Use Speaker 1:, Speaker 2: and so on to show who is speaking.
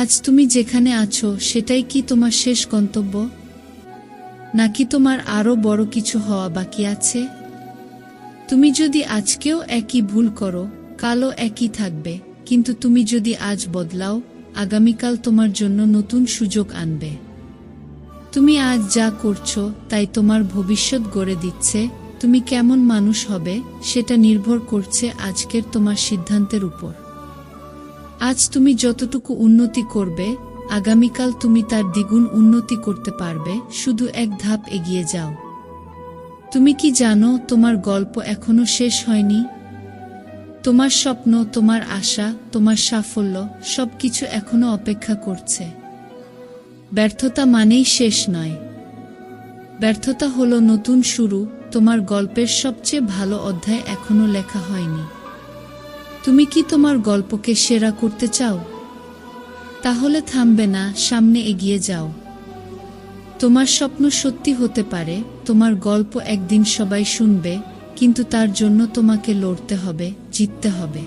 Speaker 1: আজ তুমি যেখানে আছো সেটাই কি তোমার শেষ গন্তব্য, নাকি তোমার আরো বড় কিছু হওয়া বাকি আছে? তুমি যদি আজকেও একই ভুল করো, কালও একই থাকবে, কিন্তু তুমি যদি আজ বদলাও, আগামীকাল তোমার জন্য নতুন সুযোগ আনবে। তুমি আজ যা করছো তাই তোমার ভবিষ্যৎ গড়ে দিচ্ছে। তুমি কেমন মানুষ হবে সেটা নির্ভর করছে আজকের তোমার সিদ্ধান্তের উপর। আজ তুমি যতটুকু উন্নতি করবে, আগামীকাল তুমি তার দ্বিগুণ উন্নতি করতে পারবে। শুধু এক ধাপ এগিয়ে যাও। তুমি কি জানো তোমার গল্প এখনো শেষ হয়নি? তোমার স্বপ্ন, তোমার আশা, তোমার সাফল্য সবকিছু এখনো অপেক্ষা করছে। ব্যর্থতা মানেই শেষ নয়। ব্যর্থতা হলো নতুন শুরু। তোমার গল্পের সবচেয়ে ভালো অধ্যায় এখনো লেখা হয়নি। তুমি কি তোমার গল্পকে সেরা করতে চাও? তাহলে থামবে না, সামনে এগিয়ে যাও। তোমার স্বপ্ন সত্যি হতে পারে, তোমার গল্প একদিন সবাই শুনবে, কিন্তু তার জন্য তোমাকে লড়তে হবে, জিততে হবে।